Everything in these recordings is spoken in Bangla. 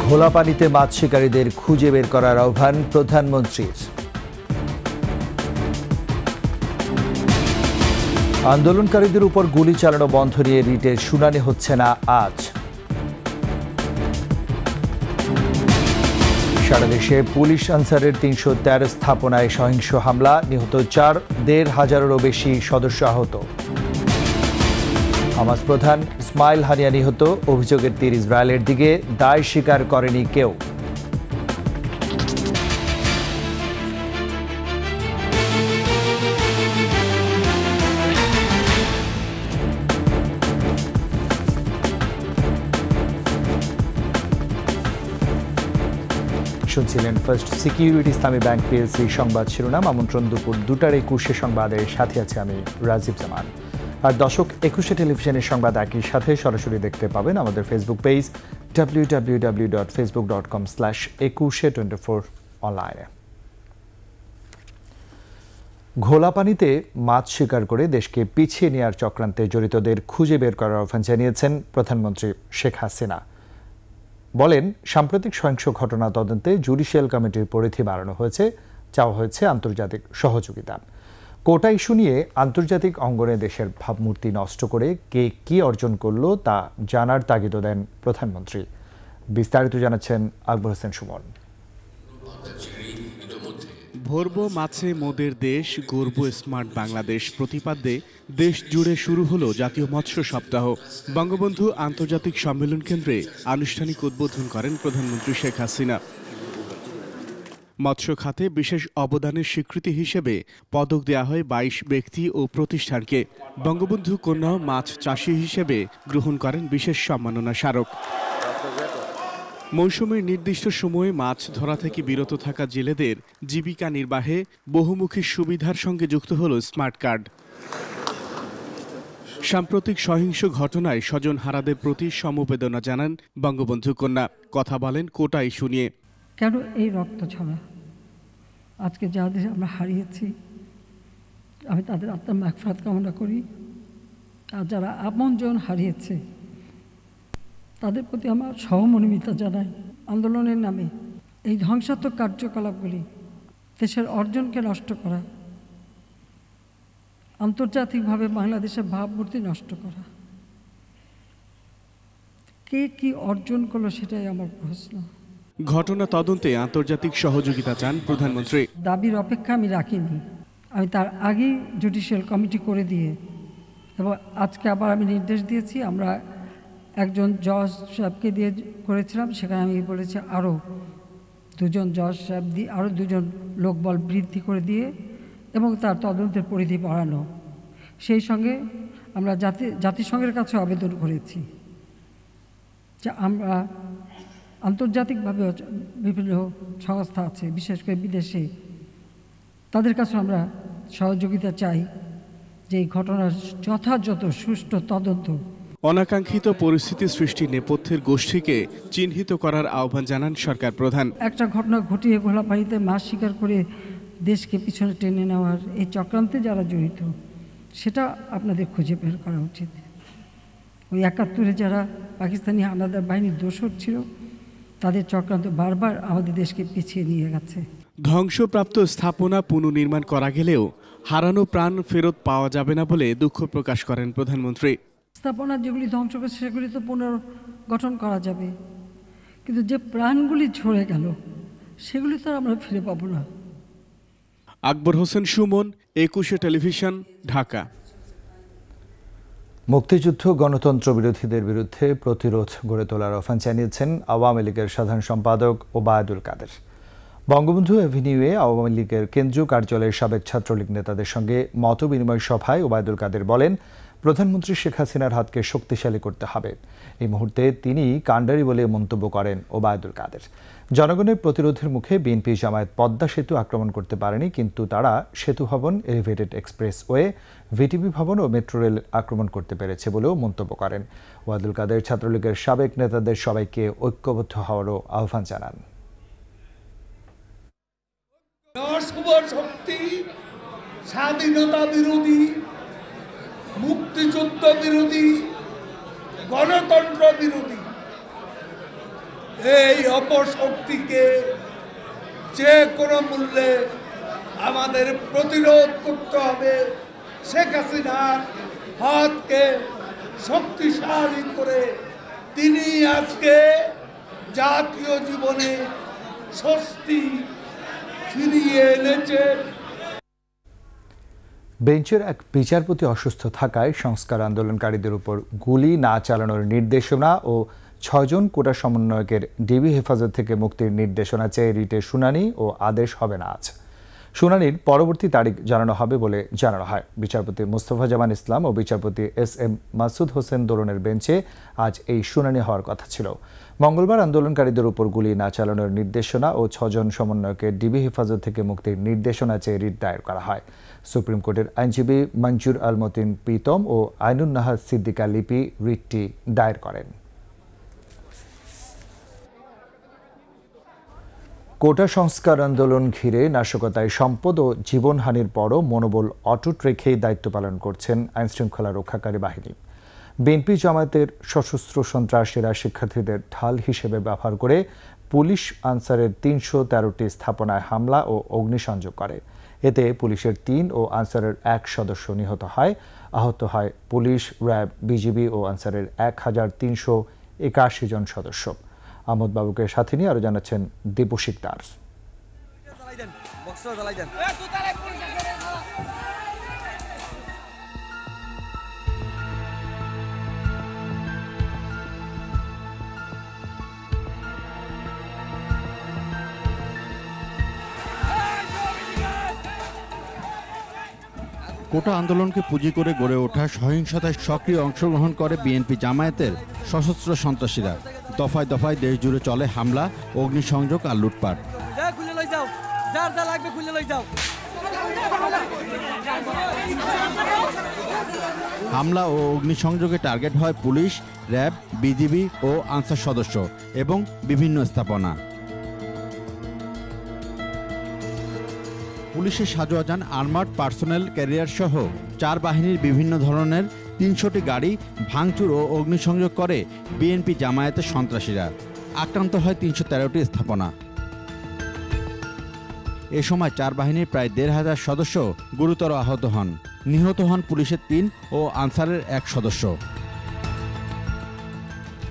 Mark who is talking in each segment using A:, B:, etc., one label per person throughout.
A: ঘোলা পানিতে মাছ শিকারীদের খুঁজে বের করার আহ্বান প্রধানমন্ত্রীর। আন্দোলনকারীদের উপর গুলি চালানো বন্ধ নিয়ে রিটের শুনানি হচ্ছে না আজ। সারা দেশে পুলিশ আনসারের ৩১৩ স্থাপনায় সহিংস হামলা, নিহত ৪,৫০০-এরও বেশি সদস্য আহত। হামাস প্রধান ইসমাইল হানিয়া নিহত, অভিযোগের তীর ইসরায়েলের দিকে, দায় স্বীকার করেনি কেউ। শুনছিলেন ফার্স্ট সিকিউরিটি ইসলামী ব্যাংক পিএলসি সংবাদ শিরোনাম। আমন্ত্রণ দুপুর 2টার 21 সংবাদের সাথে আছে আমি রাজীব জামান। আর দর্শক, 21 টেলিভিশনের সংবাদ একই সাথে সরাসরি দেখতে পাবেন আমাদের ফেসবুক পেজ www.facebook.com/2124 অনলাইনে। ঘোলা পানিতে মাছ শিকার করে দেশকে পিছিয়ে নেওয়ার চক্রান্তে জড়িতদের খুঁজে বের করার আহ্বান জানিয়েছেন প্রধানমন্ত্রী শেখ হাসিনা। বলেন, সাম্প্রতিক সহিংস ঘটনা তদন্তে জুডিশিয়াল কমিটির পরিধি বাড়ানো হয়েছে, চাওয়া হয়েছে আন্তর্জাতিক সহযোগিতা। কোটা ইস্যু নিয়ে আন্তর্জাতিক অঙ্গনে দেশের ভাবমূর্তি নষ্ট করে কে কি অর্জন করলো তা জানার তাগিদ দেন প্রধানমন্ত্রী। বিস্তারিত জানাচ্ছেন আকবর হোসেন সুমন।
B: ভরবো মাছে মোদের দেশ, গর্ব স্মার্ট বাংলাদেশ প্রতিপাদ্যে দেশ জুড়ে শুরু হলো জাতীয় মৎস্য সপ্তাহ। বঙ্গবন্ধু আন্তর্জাতিক সম্মেলন কেন্দ্রে আনুষ্ঠানিক উদ্বোধন করেন প্রধানমন্ত্রী শেখ হাসিনা। মৎস্য খাতে বিশেষ অবদানের স্বীকৃতি হিসেবে পদক দেয়া হয় 22 ব্যক্তি ও প্রতিষ্ঠানকে। বঙ্গবন্ধু কন্যা মাছ চাষি হিসেবে গ্রহণ করেন বিশেষ সম্মাননা স্মারক। মৌসুমের নির্দিষ্ট সময়ে মাছ ধরা থেকে বিরত থাকা জেলেদের জীবিকা নির্বাহে বহুমুখী সুবিধার সঙ্গে যুক্ত হল স্মার্ট কার্ড। সাম্প্রতিক সহিংস ঘটনায় স্বজনহারাদের প্রতি সমবেদনা জানান বঙ্গবন্ধু কন্যা। কথা বলেন কোটা ইস্যু নিয়ে।
C: কেন এই রক্ত ঝরা? আজকে যাদের আমরা হারিয়েছি, আমি তাদের আত্মার মাগফিরাত কামনা করি। আর যারা আপনজন হারিয়েছে তাদের প্রতি আমার সহমর্মিতা জানাই। আন্দোলনের নামে এই ধ্বংসাত্মক কার্যকলাপগুলি দেশের অর্জনকে নষ্ট করা, আন্তর্জাতিকভাবে বাংলাদেশের ভাবমূর্তি নষ্ট করা, কে কি অর্জন করলো সেটাই আমার প্রশ্ন।
B: ঘটনা তদন্তে আন্তর্জাতিক সহযোগিতা চান প্রধানমন্ত্রী।
C: দাবির অপেক্ষা আমি রাখিনি, আমি তার আগেই জুডিশিয়াল কমিটি করে দিয়ে, এবং আজকে আবার আমি নির্দেশ দিয়েছি। আমরা একজন জজ সাহেবকে দিয়ে করেছিলাম, সেখানে আমি বলেছি আরও 2জন জজ সাহেব দিয়ে, আরও 2জন লোকবল বৃদ্ধি করে দিয়ে এবং তার তদন্তের পরিধি বাড়ানো। সেই সঙ্গে আমরা জাতিসংঘের কাছে আবেদন করেছি যে আমরা আন্তর্জাতিকভাবে বিভিন্ন সংস্থা আছে, বিশেষ করে বিদেশে, তাদের কাছে আমরা সহযোগিতা চাই যে এই ঘটনার যথাযথ সুষ্ঠু তদন্ত।
B: অনাকাঙ্ক্ষিত পরিস্থিতি সৃষ্টির নেপথ্যের গোষ্ঠীকে চিহ্নিত করার আহ্বান জানান সরকার প্রধান। একটা
C: ঘটনা ঘটিয়ে ঘোলা পানিতে মাছ শিকার করে দেশকে পিছনে টেনে নেওয়ার এই চক্রান্তে যারা জড়িত, সেটা আপনাদের খুঁজে বের করা উচিত। ওই 71-এ যারা পাকিস্তানি হানাদার বাহিনীর দোসর ছিল, তাদের চক্রান্ত বারবার আমাদের দেশকে পিছিয়ে নিয়ে গেছে।
B: ধ্বংসপ্রাপ্ত স্থাপনা পুনর্নির্মাণ করা গেলেও হারানো প্রাণ ফেরত পাওয়া যাবে না বলে দুঃখ প্রকাশ করেন প্রধানমন্ত্রী।
C: স্থাপনা যেগুলি ধ্বংস করেছে সেগুলি তো পুনর্গঠন করা যাবে, কিন্তু যে প্রাণগুলি ঝরে গেল সেগুলি তো আমরা ফিরে পাবো না।
B: আকবর হোসেন সুমন, 21 টেলিভিশন, ঢাকা।
A: মুক্তিযুদ্ধ গণতন্ত্র বিরোধীদের বিরুদ্ধে প্রতিরোধ গড়ে তোলার আহ্বান জানিয়েছেন আওয়ামী লীগের সাধারণ সম্পাদক ওবায়দুল কাদের। বঙ্গবন্ধু অ্যাভিনিউয়ে আওয়ামী লীগের কেন্দ্রীয় কার্যালয়ের সাবেক ছাত্রলীগ নেতাদের সঙ্গে মতবিনিময় সভায় ওবায়দুল কাদের বলেন, প্রধানমন্ত্রী শেখ হাসিনার হাতকে শক্তিশালী করতে হবে। এই মুহূর্তে তিনি কাণ্ডারি বলে মন্তব্য করেন ওবায়দুল কাদের। জনগণের প্রতিরোধের মুখে বিএনপি জামায়াত পদ্মা সেতু আক্রমণ করতে পারেনি, কিন্তু তারা সেতু ভবন, এলিভেটেড এক্সপ্রেসওয়ে, ভিটিপি ভবন ও মেট্রো রেল আক্রমণ করতে পেরেছে বলেও মন্তব্য করেন। ওবায়দুল কাদের ছাত্রলীগের সাবেক নেতাদের সবাইকে ঐক্যবদ্ধ হওয়ারও আহ্বান জানান।
D: স্বাধীনতা বিরোধী, মুক্তিযুদ্ধ বিরোধী, গণতন্ত্র বিরোধী এই অপশক্তিকে যে কোনো মূল্যে আমাদের প্রতিরোধ করতে হবে। শেখ হাসিনার হাতকে শক্তিশালী করে তিনি আজকে জাতীয় জীবনে স্বস্তি ফিরিয়ে এনেছেন।
A: বেঞ্চের এক বিচারপতি অসুস্থ থাকায় সংস্কার আন্দোলনকারীদের উপর গুলি না চালানোর নির্দেশনা ও 6 জন কোটা সমন্বয়কের ডিবি হেফাজত থেকে মুক্তির নির্দেশনা চেয়ে রিটের শুনানি ও আদেশ হবে না আজ। শুনানির পরবর্তী তারিখ জানানো হবে বলে জানানো হয়। বিচারপতি মোস্তফা জামান ইসলাম ও বিচারপতি এস.এম. মাসুদ হোসেন দোলনের বেঞ্চে আজ এই শুনানি হওয়ার কথা ছিল। মঙ্গলবার আন্দোলনকারীদের উপর গুলি না চালানোর নির্দেশনা ও 6 জন সমন্বয়কের ডিবি হেফাজত থেকে মুক্তির নির্দেশনা চেয়ে রিট দায়ের করা হয়। সুপ্রিম কোর্টের আইনজীবী মঞ্জুর আল মতিন প্রীতম ও আইনুন নাহার সিদ্দিকা লিপি রিটটি দায়ের করেন। কোটা সংস্কার আন্দোলন ঘিরে নাশকতায় সম্পদ ও জীবনহানির পরও মনোবল অটুট রেখেই দায়িত্ব পালন করছেন আইনশৃঙ্খলা রক্ষাকারী বাহিনী। বিএনপি জামায়াতের সশস্ত্র সন্ত্রাসীরা শিক্ষার্থীদের ঢাল হিসেবে ব্যবহার করে পুলিশ আনসারের 313টি স্থাপনায় হামলা ও অগ্নিসংযোগ করে। এতে পুলিশের 3 ও আনসারের 1 সদস্য নিহত হয়। আহত হয় পুলিশ, র্যাব, বিজিবি ও আনসারের 1381 জন সদস্য। আহমদ বাবুকে সাথে নিয়ে আরো জানাচ্ছেন দীপু শিকদার।
E: কোটা আন্দোলনকে পুঁজি করে গড়ে ওঠা সহিংসতায় সক্রিয় অংশগ্রহণ করে বিএনপি জামায়াতের সশস্ত্র সন্ত্রাসীরা। দফায় দফায় দেশ জুড়ে চলে হামলা, অগ্নিসংযোগ আর লুটপাট। হামলা ও অগ্নিসংযোগে টার্গেট হয় পুলিশ, র্যাব, বিজিবি ও আনসার সদস্য এবং বিভিন্ন স্থাপনা। পুলিশের সাজোয়াজান আর্মার্ড পার্সোনেল ক্যারিয়ার সহ 4 বাহিনীর বিভিন্ন ধরনের 300টি গাড়ি ভাঙচুর ও অগ্নিসংযোগ করে বিএনপি জামায়াতের সন্ত্রাসীরা। আক্রান্ত হয় 313টি স্থাপনা। এ সময় 4 বাহিনীর প্রায় 1,500 সদস্য গুরুতর আহত হন। নিহত হন পুলিশের 3 ও আনসারের 1 সদস্য।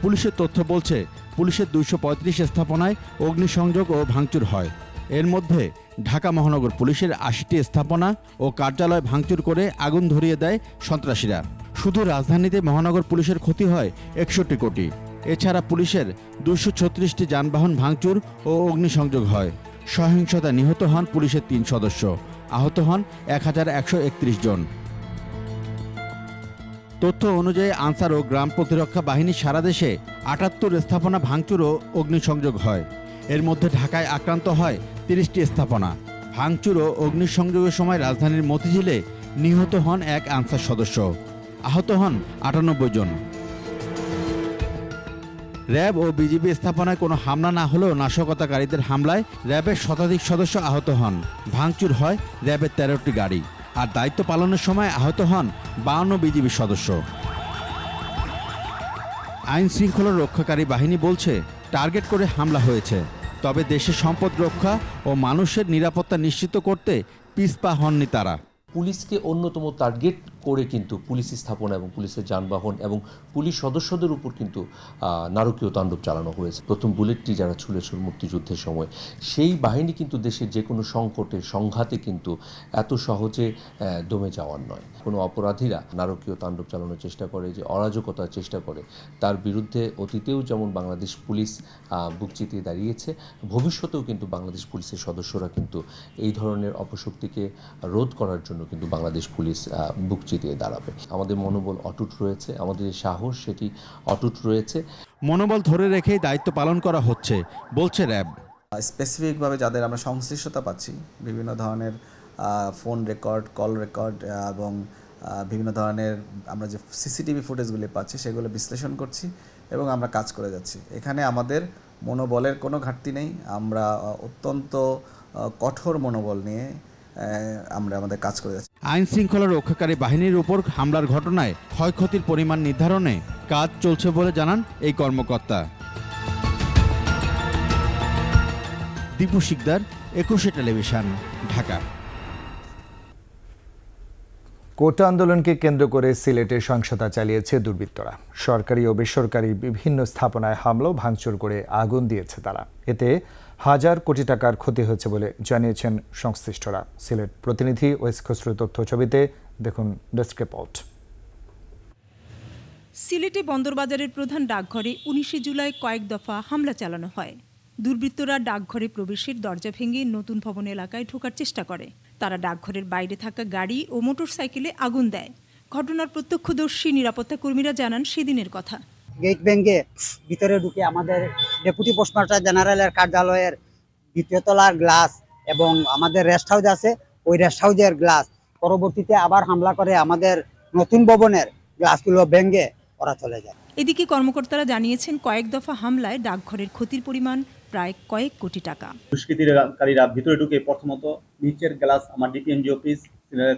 E: পুলিশের তথ্য বলছে, পুলিশের 235 স্থাপনায় অগ্নিসংযোগ ও ভাঙচুর হয়। এর মধ্যে ঢাকা মহানগর পুলিশের 80টি স্থাপনা ও কার্যালয় ভাঙচুর করে আগুন ধরিয়ে দেয় সন্ত্রাসীরা। শুধু রাজধানীতে মহানগর পুলিশের ক্ষতি হয় 61 কোটি। এছাড়া পুলিশের 236টি যানবাহন ভাঙচুর ও অগ্নিসংযোগ হয়। সহিংসতায় নিহত হন পুলিশের 3 সদস্য, আহত হন 1131 জন। তথ্য অনুযায়ী আনসার ও গ্রাম প্রতিরক্ষা বাহিনী সারা দেশে 78 স্থাপনা ভাঙচুর ও অগ্নিসংযোগ হয়। এর মধ্যে ঢাকায় আক্রান্ত হয় 30টি স্থাপনা। ভাঙচুর ও অগ্নিসংযোগের সময় রাজধানীর মতিঝিলে নিহত হন 1 আনসার সদস্য, আহত হন 98 জন। র্যাব ও বিজিবি স্থাপনায় কোনো হামলা না হলেও নাশকতাকারীদের হামলায় র্যাবের শতাধিক সদস্য আহত হন। ভাঙচুর হয় র্যাবের 13টি গাড়ি। আর দায়িত্ব পালনের সময় আহত হন 52 বিজিবি সদস্য। আইন শৃঙ্খলা রক্ষাকারী বাহিনী বলছে, টার্গেট করে হামলা হয়েছে, তবে দেশের সম্পদ রক্ষা ও মানুষের নিরাপত্তা নিশ্চিত করতে পিছপা হননি তারা।
F: পুলিশকে অন্যতম টার্গেট করে কিন্তু পুলিশ স্থাপনা এবং পুলিশের যানবাহন এবং পুলিশ সদস্যদের উপর কিন্তু নারকীয় তাণ্ডব চালানো হয়েছে। প্রথম বুলেটটি যারা ছুঁড়েছিল মুক্তিযুদ্ধের সময়, সেই বাহিনী কিন্তু দেশের যে কোনো সংকটে সংঘাতে কিন্তু এত সহজে দমে যাওয়ার নয়। কোনো অপরাধীরা নারকীয় তাণ্ডব চালানোর চেষ্টা করে, যে অরাজকতার চেষ্টা করে, তার বিরুদ্ধে অতীতেও যেমন বাংলাদেশ পুলিশ বুক চিতিয়ে দাঁড়িয়েছে, ভবিষ্যতেও কিন্তু বাংলাদেশ পুলিশের সদস্যরা কিন্তু এই ধরনের অপশক্তিকে রোধ করার জন্য কিন্তু বাংলাদেশ পুলিশ বুক চিতিয়ে দাঁড়াবে। আমাদের মনোবল অটুট রয়েছে, আমাদের সাহস সেটি অটুট রয়েছে।
E: মনোবল ধরে রেখেই দায়িত্ব পালন করা হচ্ছে বলছে র্যাব।
G: স্পেসিফিকভাবে যাদের আমরা সংশ্লিষ্টতা পাচ্ছি, বিভিন্ন ধরনের ফোন রেকর্ড, কল রেকর্ড এবং বিভিন্ন ধরনের আমরা যে সিসিটিভি ফুটেজগুলি পাচ্ছি সেগুলো বিশ্লেষণ করছি এবং আমরা কাজ করে যাচ্ছি। এখানে আমাদের মনোবলের কোনো ঘাটতি নেই। আমরা অত্যন্ত কঠোর মনোবল নিয়ে আমরা আমাদের কাজ করে যাচ্ছি।
E: আইন শৃঙ্খলা রক্ষাকারী বাহিনীর উপর হামলার ঘটনায় ক্ষয়ক্ষতির পরিমাণ নির্ধারণে কাজ চলছে বলে জানান এই কর্মকর্তা। দীপু শিকদার, একুশে টেলিভিশন, ঢাকা।
A: কোটা আন্দোলনকে কেন্দ্র করে সিলেটে সহিংসতা চালিয়েছে দুর্বৃত্তরা। সরকারি ও বেসরকারি বিভিন্ন স্থাপনায় হামলা ভাঙচুর করে আগুন দিয়েছে তারা। এতে হাজার কোটি টাকার ক্ষতি হয়েছে বলে জানিয়েছেন সংশ্লিষ্টরা। সিলেট প্রতিনিধি ওয়েস খসরুর তথ্য ছবিতে দেখুন ডেস্ক রিপোর্ট।
H: সিলেটে বন্দরবাজারের প্রধান ডাকঘরে 19 জুলাই কয়েক দফা হামলা চালানো হয়। দুর্বৃত্তরা ডাকঘরে প্রবেশের দরজা ভেঙে নতুন ভবন এলাকায় ঢোকার চেষ্টা করে। তারা ডাকঘরের বাইরে থাকা গাড়ি ও মোটরসাইকেলে আগুন দেয়। ঘটনার প্রত্যক্ষদর্শী নিরাপত্তা কর্মীরা জানান সেদিনের কথা।
I: গেট ভেঙে ভিতরে ঢুকে আমাদের ডেপুটি পোস্টমাস্টার জেনারেলের কার্যালয়ের দ্বিতীয় তলার গ্লাস এবং আমাদের রেস্ট হাউস আছে, ওই রেস্ট হাউসের গ্লাস পরবর্তীতে আবার হামলা করে আমাদের নতুন ভবনের গ্লাসগুলো ভেঙে ওরা চলে যায়।
H: এদিকে কর্মকর্তারা জানিয়েছেন কয়েক দফা হামলায় ডাকঘরের ক্ষতির পরিমাণ প্রায় কয়েক কোটি টাকা।
J: দুষ্কৃতিকারীরা ভিতরে ঢুকে প্রথমত নিচের গ্লাস, আমার ডিপিএমজি অফিস,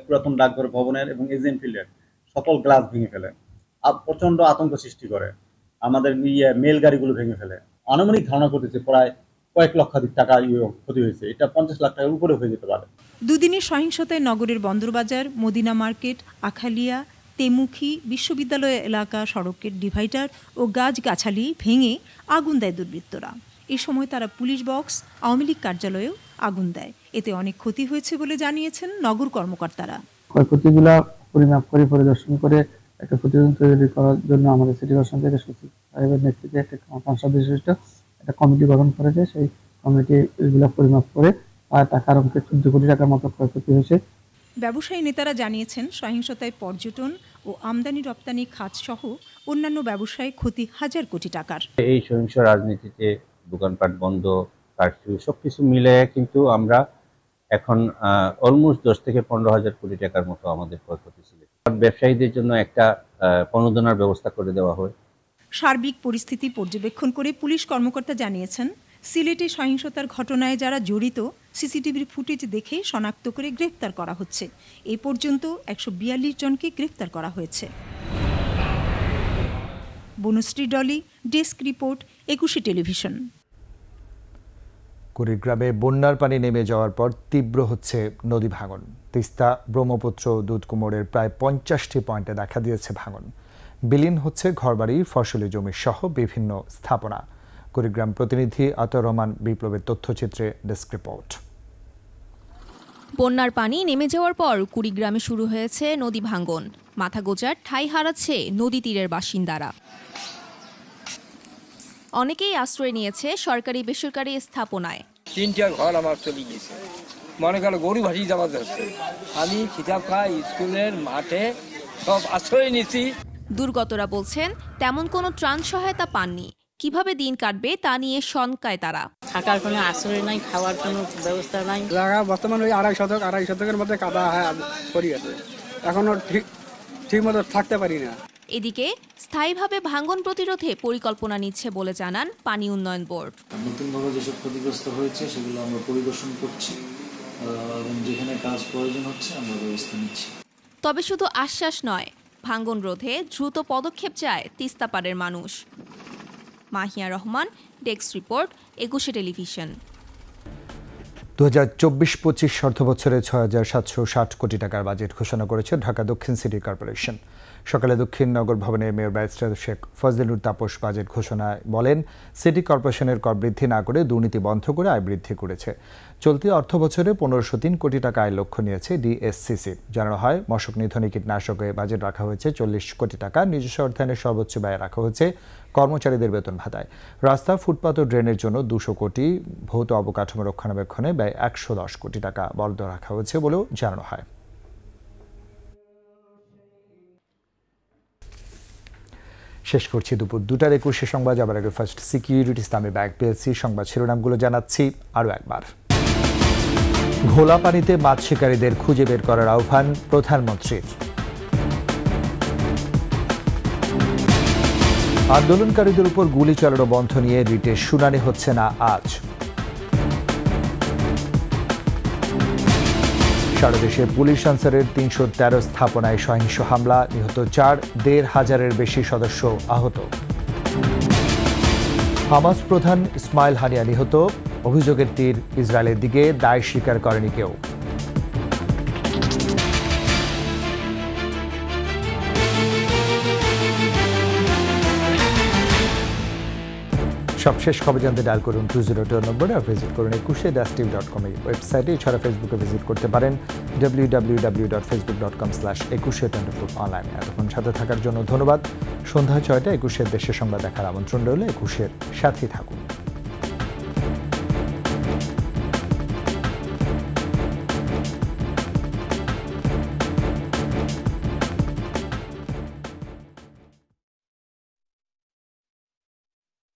J: পুরাতন ডাকঘর ভবনের এবং এজেন্ট ফিল্ডের সকল গ্লাস ভেঙে ফেলে। প্রচন্ড আতঙ্ক সৃষ্টি করে। আমাদের মেল গাড়িগুলো ভেঙে ফেলে। আনুমানিক ধারণা করতেছে প্রায় কয়েক লক্ষাধিক টাকা ক্ষতি হয়েছে। এটা 50 লাখ টাকার উপরে হয়ে যেতে পারে।
H: দুদিনের সহিংসতায় নগরের বন্দরবাজার, মদিনা মার্কেট, আখালিয়া, তেমুখী, বিশ্ববিদ্যালয় এলাকা সড়কের ডিভাইডার ও গাছগাছালি ভেঙে আগুন দেয় দুর্বৃত্তরা। এ সময় তারা পুলিশ বক্স, আওয়ামী লীগ কার্যালয়েও আগুন দেয়। এতে অনেক ক্ষতি হয়েছে বলে জানিয়েছেন নগর কর্মকর্তারা।
K: ক্ষয়ক্ষতিগুলো পরিমাপ করে পরিদর্শন করে একটা প্রতিবেদন তৈরি করার জন্য আমাদের সিটি কর্পোরেশন থেকে সচিব সাহেবের নেতৃত্বে একটা 5 সদস্য একটা কমিটি গঠন করেছে। সেই কমিটি এগুলো পরিমাপ করে টাকার অঙ্কে 14 কোটি টাকার মতো ক্ষয়ক্ষতি হয়েছে।
H: ব্যবসায়ী নেতারা জানিয়েছেন সহিংসতায় পর্যটন ও আমদানি রপ্তানি খাত সহ অন্যান্য ব্যবসায় ক্ষতি হাজার কোটি টাকার।
L: এই সহিংস রাজনীতিতে দোকানপাট বন্ধ, কারফিউ সবকিছু মিলে কিন্তু আমরা এখন অলমোস্ট 10 থেকে 15 হাজার কোটি টাকার মতো আমাদের ক্ষয়ক্ষতি ছিল। ব্যবসায়ীদের জন্য একটা প্রণোদনার ব্যবস্থা করে দেওয়া হয়।
H: সার্বিক পরিস্থিতি পর্যবেক্ষণ করে পুলিশ কর্মকর্তা জানিয়েছেন সিলেটে সহিংসতার ঘটনায় যারা জড়িত সিসিটিভির ফুটেজ দেখে শনাক্ত করে গ্রেফতার করা হচ্ছে। এ পর্যন্ত 142 জনকে গ্রেফতার করা হয়েছে। বনশ্রী ডলি, ডেস্ক রিপোর্ট, একুশে টেলিভিশন।
A: কুড়িগ্রামে বন্যার পানি নেমে যাওয়ার পর তীব্র হচ্ছে নদী ভাঙন। তিস্তা, ব্রহ্মপুত্র, দুধকুমোরের প্রায় 50টি পয়েন্টে দেখা দিয়েছে ভাঙন। বিলীন হচ্ছে ঘরবাড়ি, ফসলি জমি সহ বিভিন্ন স্থাপনা। কুড়িগ্রাম প্রতিনিধি আতর রহমান বিপ্লবের তথ্যচিত্রে ডেস্ক রিপোর্ট।
M: বন্যার পানি নেমে যাওয়ার পর কুড়িগ্রামে শুরু হয়েছে নদী ভাঙন। মাথা গোজার ঠাঁই হারাচ্ছে নদী তীরের বাসিন্দারা। অনেকেই আশ্রয় নিয়েছে সরকারি বেসরকারি স্থাপনায়।
N: 3টা ঘর আমার চলে গেছে, মনে করো গরু ভাসি যাওয়া যাচ্ছে। আমি খিতাব খাই স্কুলের মাঠে সব আশ্রয় নিয়েছি।
M: দুর্গতরা বলছেন তেমন কোনো ত্রাণ সহায়তা পাননি। কিভাবে দিন কাটবে তা নিয়ে শঙ্কায় তারা।
O: থাকার কোনো আশ্রয় নাই, খাওয়ার কোনো ব্যবস্থা নাই।
P: জায়গা বর্তমানে ওই 2.5 শতকের মধ্যে কাদা পড়ে গেছে, এখনো ঠিক মতো থাকতে পারি না।
M: এদিকে স্থায়ীভাবে ভাঙন প্রতিরোধে পরিকল্পনা নিচ্ছে বলে জানান পানি উন্নয়ন বোর্ড।
Q: নতুনভাবে যেসব ক্ষতিগ্রস্ত হয়েছে সেগুলো আমরা পরিদর্শন করছি এবং যেখানে কাজ প্রয়োজন হচ্ছে আমরা ব্যবস্থা নিচ্ছি।
M: তবে শুধু আশ্বাস নয়, ভাঙন রোধে দ্রুত পদক্ষেপ চায় তিস্তাপাড়ের মানুষ। মাহিয়া রহমান, ডেস্ক রিপোর্ট, একুশে টেলিভিশন।
A: 2024-25 অর্থবছরে 6,760 কোটি টাকার বাজেট ঘোষণা করেছে ঢাকা দক্ষিণ সিটি কর্পোরেশন। সকালে দক্ষিণ নগর ভবনে mayor barrister Sheikh Fazlur Tapas budget ঘোষণায় বলেন, সিটি কর্পোরেশনের কর বৃদ্ধি না করে দুর্নীতি বন্ধ করে আয় বৃদ্ধি করেছে। চলতি অর্থবছরে 1503 কোটি টাকা আয় লক্ষ্য নিয়েছে ডিএসসিসি। জানানো হয়, মশক নিধনে কীটনাশকে বাজেট রাখা হয়েছে 40 কোটি টাকা। নিজস্ব অর্থায়নের সর্বোচ্চ ব্যয় রাখা হয়েছে কর্মচারীদের বেতন ভাতায়। রাস্তা, ফুটপাত ও ড্রেনের জন্য 200 কোটি, ভৌত অবকাঠামো রক্ষণাবেক্ষণে ব্যয় 110 কোটি টাকা বরাদ্দ রাখা হয়েছে বলেও জানানো হয়। শেষ করছি দুপুর 2টার 21 সংবাদ। যাবার আগে ফার্স্ট সিকিউরিটি ইসলামী ব্যাংক পিএলসি সংবাদ শিরোনামগুলো জানাচ্ছি আরও একবার। ঘোলা পানিতে মাছ শিকারীদের খুঁজে বের করার আহ্বান প্রধানমন্ত্রীর। আন্দোলনকারীদের উপর গুলি চালানো বন্ধ নিয়ে রিটের শুনানি হচ্ছে না আজ। সারা দেশে পুলিশ আনসারের 313 স্থাপনায় সহিংস হামলা, নিহত 4, 1,500-এর বেশি সদস্য আহত। হামাস প্রধান ইসমাইল হানিয়া নিহত, অভিযোগের তীর ইসরায়েলের দিকে, দায় স্বীকার করেনি কেউ। সবশেষ খবর জানতে ডায়াল করুন 202 নম্বরে আর ভিজিট করুন ekushe-tv.com এই ওয়েবসাইটে। এছাড়া ফেসবুকে ভিজিট করতে পারেন www.facebook.com/ekushe24 এতক্ষণ সাথে থাকার জন্য ধন্যবাদ। সন্ধ্যা 6টায় একুশের দেশের সংবাদ দেখার আমন্ত্রণ রইল। একুশের সাথেই থাকুন।